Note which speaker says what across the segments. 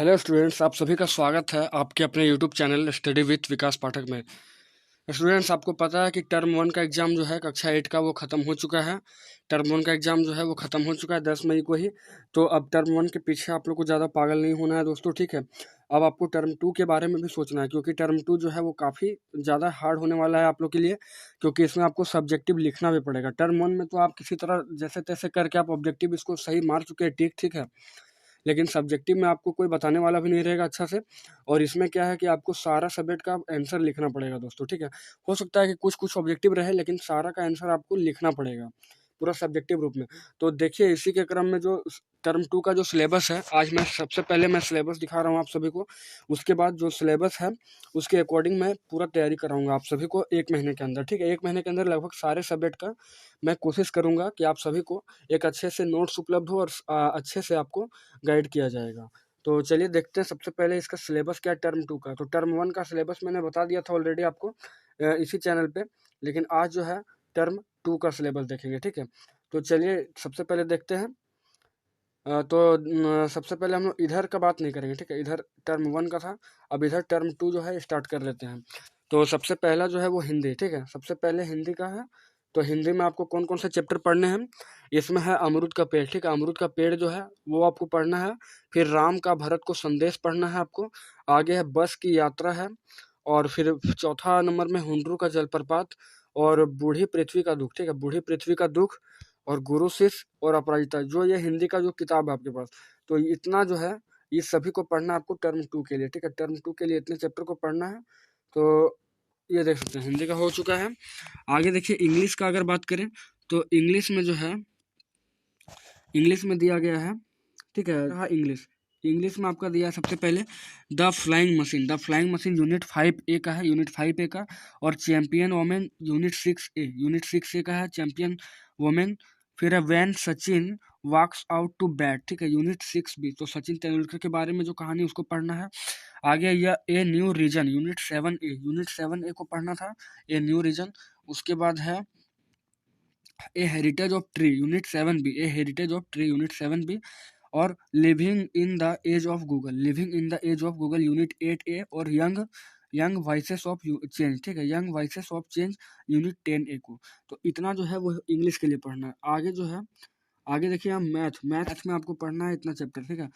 Speaker 1: Hello students, आप सभी का स्वागत है आपके अपने यूट्यूब चैनल स्टडी विथ विकास पाठक में। स्टूडेंट्स, आपको पता है कि टर्म वन का एग्ज़ाम जो है कक्षा 8 का वो ख़त्म हो चुका है। टर्म वन का एग्ज़ाम जो है वो ख़त्म हो चुका है 10 मई को ही। तो अब टर्म वन के पीछे आप लोग को ज़्यादा पागल नहीं होना है दोस्तों, ठीक है। अब आपको टर्म टू के बारे में भी सोचना है, क्योंकि टर्म टू जो है वो काफ़ी ज़्यादा हार्ड होने वाला है आप लोग के लिए, क्योंकि इसमें आपको सब्जेक्टिव लिखना भी पड़ेगा। टर्म वन में तो आप किसी तरह जैसे तैसे करके आप ऑब्जेक्टिव इसको सही मार चुके हैं, ठीक ठीक है। लेकिन सब्जेक्टिव में आपको कोई बताने वाला भी नहीं रहेगा अच्छा से। और इसमें क्या है कि आपको सारा सब्जेक्ट का आंसर लिखना पड़ेगा दोस्तों, ठीक है। हो सकता है कि कुछ कुछ ऑब्जेक्टिव रहे, लेकिन सारा का आंसर आपको लिखना पड़ेगा पूरा सब्जेक्टिव रूप में। तो देखिए, इसी के क्रम में जो टर्म टू का जो सिलेबस है, आज मैं सबसे पहले मैं सिलेबस दिखा रहा हूँ आप सभी को। उसके बाद जो सिलेबस है उसके अकॉर्डिंग मैं पूरा तैयारी कराऊंगा आप सभी को 1 महीने के अंदर, ठीक है। 1 महीने के अंदर लगभग सारे सब्जेक्ट का मैं कोशिश करूंगा कि आप सभी को एक अच्छे से नोट्स उपलब्ध हो और अच्छे से आपको गाइड किया जाएगा। तो चलिए देखते हैं सबसे पहले इसका सिलेबस क्या है टर्म टू का। तो टर्म वन का सिलेबस मैंने बता दिया था ऑलरेडी आपको इसी चैनल पे, लेकिन आज जो है टर्म टू का सिलेबस देखेंगे, ठीक है। तो चलिए सबसे पहले देखते हैं। सबसे पहले हम लोग इधर का बात नहीं करेंगे, ठीक है। इधर टर्म वन का था, अब इधर टर्म टू जो है स्टार्ट कर लेते हैं। तो सबसे पहला जो है वो हिंदी, ठीक है। सबसे पहले हिंदी का है। तो हिंदी में आपको कौन कौन से चैप्टर पढ़ने हैं? इसमें है अमरूद का पेड़, ठीक है। अमरूद का पेड़ जो है वो आपको पढ़ना है। फिर राम का भरत को संदेश पढ़ना है आपको। आगे है बस की यात्रा है। और फिर चौथा नंबर में हुंड्रू का जलप्रपात और बूढ़ी पृथ्वी का दुख, ठीक है। बूढ़ी पृथ्वी का दुख और गुरु शिष्य और अपराजिता, जो ये हिंदी का जो किताब है आपके पास। तो इतना जो है ये सभी को पढ़ना है आपको टर्म टू के लिए, ठीक है। टर्म टू के लिए इतने चैप्टर को पढ़ना है। तो ये देख सकते हैं हिंदी का हो चुका है। आगे देखिए इंग्लिश का अगर बात करें तो इंग्लिश में जो है इंग्लिश में दिया गया है, ठीक है। हाँ, इंग्लिश इंग्लिश में आपका दिया है सबसे पहले the flying machine. The flying machine unit 5A का है, यूनिट 5A का। और champion women unit 6A, unit 6A का है चैंपियन वोमेन। फिर है when Sachin walks out to bat, ठीक है, यूनिट 6B। तो सचिन तेंदुलकर के बारे में जो कहानी उसको पढ़ना है। आगे यह a new region, unit 7A, unit 7A को पढ़ना था, ए न्यू रीजन। उसके बाद है a heritage of tree, unit 7B, a heritage of tree, unit 7B। और living in the age of Google, living in the age of Google, unit 8A। और young young voices of change, ठीक है, young voices of change, unit 10A को। तो इतना जो है वो इंग्लिश के लिए पढ़ना है। आगे जो है आगे देखिए आप मैथ में आपको पढ़ना है इतना चैप्टर, ठीक है।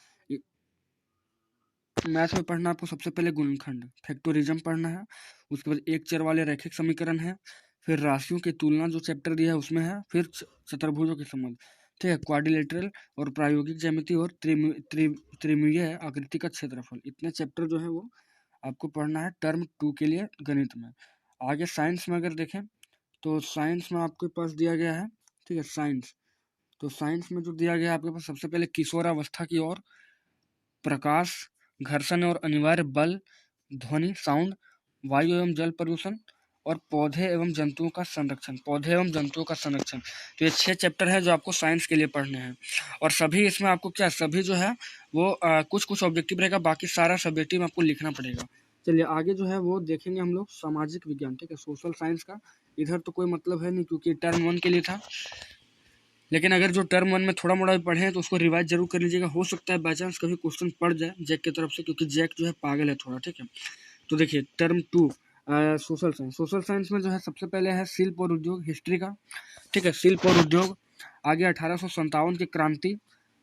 Speaker 1: मैथ में पढ़ना आपको सबसे पहले गुणनखंड फैक्टोरिज्म पढ़ना है। उसके बाद एक चर वाले रैखिक समीकरण है। फिर राशियों की तुलना जो चैप्टर दिया है उसमें है। फिर चतुर्भुजों के संबंध, ठीक है, क्वाड्रिलेटरल और प्रायोगिक ज्यामिति और त्रिमितीय आकृति का क्षेत्रफल। इतने चैप्टर जो है वो आपको पढ़ना है टर्म टू के लिए गणित में। आगे साइंस में अगर देखें तो साइंस में आपके पास दिया गया है, ठीक है, साइंस। तो साइंस में जो दिया गया है आपके पास सबसे पहले किशोरावस्था की ओर, प्रकाश, घर्षण और अनिवार्य बल, ध्वनि साउंड, वायु एवं जल प्रदूषण और पौधे एवं जंतुओं का संरक्षण, पौधे एवं जंतुओं का संरक्षण। तो ये 6 चैप्टर है जो आपको साइंस के लिए पढ़ने हैं। और सभी इसमें आपको क्या सभी जो है वो कुछ कुछ ऑब्जेक्टिव रहेगा, बाकी सारा सब्जेक्टिव आपको लिखना पड़ेगा। चलिए आगे जो है वो देखेंगे हम लोग सामाजिक विज्ञान, ठीक है, सोशल साइंस का। इधर तो कोई मतलब है नहीं क्योंकि टर्म वन के लिए था, लेकिन अगर जो टर्म वन में थोड़ा मोड़ा भी पढ़े हैं तो उसको रिवाइज जरूर कर लीजिएगा। हो सकता है बाई चांस कभी क्वेश्चन पड़ जाए जैक की तरफ से, क्योंकि जैक जो है पागल है थोड़ा, ठीक है। तो देखिए term two social science, social science में जो है सबसे पहले है शिल्प और उद्योग, हिस्ट्री का, ठीक है, शिल्प और उद्योग। आगे 1857 की क्रांति,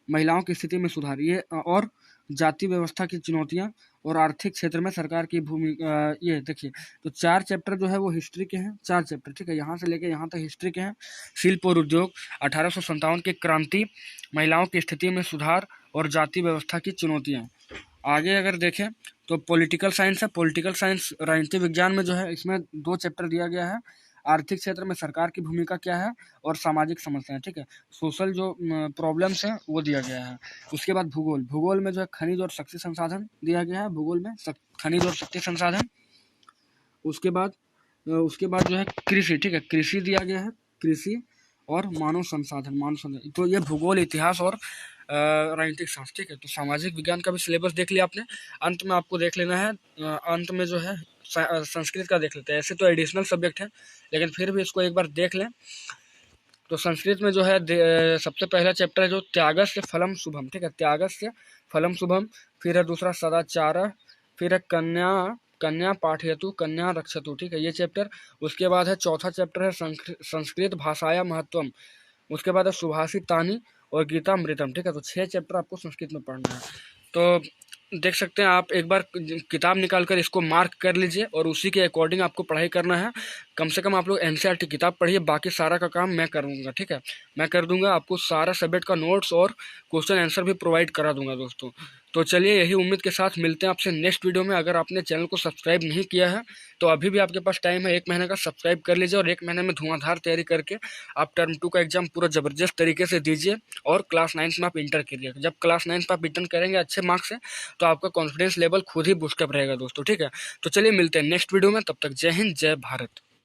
Speaker 1: महिलाओं की स्थिति में सुधार, ये और जाति व्यवस्था की चुनौतियां और आर्थिक क्षेत्र में सरकार की भूमिका। ये देखिए तो 4 चैप्टर जो है वो हिस्ट्री के हैं, 4 चैप्टर, ठीक है, यहाँ से लेके यहाँ तक हिस्ट्री के हैं। शिल्प और उद्योग, 1857 की क्रांति, महिलाओं की स्थिति में सुधार और जाति व्यवस्था की चुनौतियाँ। आगे अगर देखें तो पॉलिटिकल साइंस है, पॉलिटिकल साइंस राजनीति विज्ञान में जो है इसमें 2 चैप्टर दिया गया है, आर्थिक क्षेत्र में सरकार की भूमिका क्या है और सामाजिक समस्याएं, ठीक है, सोशल जो प्रॉब्लम्स हैं वो दिया गया है। उसके बाद भूगोल, भूगोल में जो है खनिज और शक्ति संसाधन दिया गया है, भूगोल में खनिज और शक्ति संसाधन। उसके बाद जो है कृषि, ठीक है, कृषि दिया गया है, कृषि और मानव संसाधन। तो ये भूगोल, इतिहास और राजनीतिक शास्त्र, ठीक है। तो सामाजिक विज्ञान का भी सिलेबस देख लिया आपने। अंत में आपको देख लेना है, अंत में जो है संस्कृत का देख लेते हैं। ऐसे तो एडिशनल सब्जेक्ट है, लेकिन फिर भी इसको एक बार देख लें। तो संस्कृत में जो है सबसे पहला चैप्टर है जो त्यागस्य फलम शुभम, ठीक है, त्यागस्य फलम शुभम, फिर है दूसरा सदाचार, फिर है कन्या कन्या पाठयतु कन्या रक्षतु, ठीक है, ये चैप्टर। उसके बाद है चौथा चैप्टर है संस्कृत भाषाया महत्वम, उसके बाद है सुभाषितानि और गीतामृतम, ठीक है। तो 6 चैप्टर आपको संस्कृत में पढ़ना है। तो देख सकते हैं आप, एक बार किताब निकाल कर इसको मार्क कर लीजिए और उसी के अकॉर्डिंग आपको पढ़ाई करना है। कम से कम आप लोग एनसीईआरटी किताब पढ़िए, बाकी सारा का काम मैं करूँगा, ठीक है। मैं कर दूंगा, आपको सारा सब्जेक्ट का नोट्स और क्वेश्चन आंसर भी प्रोवाइड करा दूंगा दोस्तों। तो चलिए, यही उम्मीद के साथ मिलते हैं आपसे नेक्स्ट वीडियो में। अगर आपने चैनल को सब्सक्राइब नहीं किया है तो अभी भी आपके पास टाइम है, 1 महीने का सब्सक्राइब कर लीजिए और 1 महीने में धुआंधार तैयारी करके आप टर्म 2 का एग्जाम पूरा ज़बरदस्त तरीके से दीजिए और क्लास 9 में आप इंटर करिए। जब क्लास 9 में आप इंटर करेंगे अच्छे मार्क्स से, तो आपका कॉन्फिडेंस लेवल खुद ही बूस्टअप रहेगा दोस्तों, ठीक है। तो चलिए मिलते हैं नेक्स्ट वीडियो में, तब तक जय हिंद, जय भारत।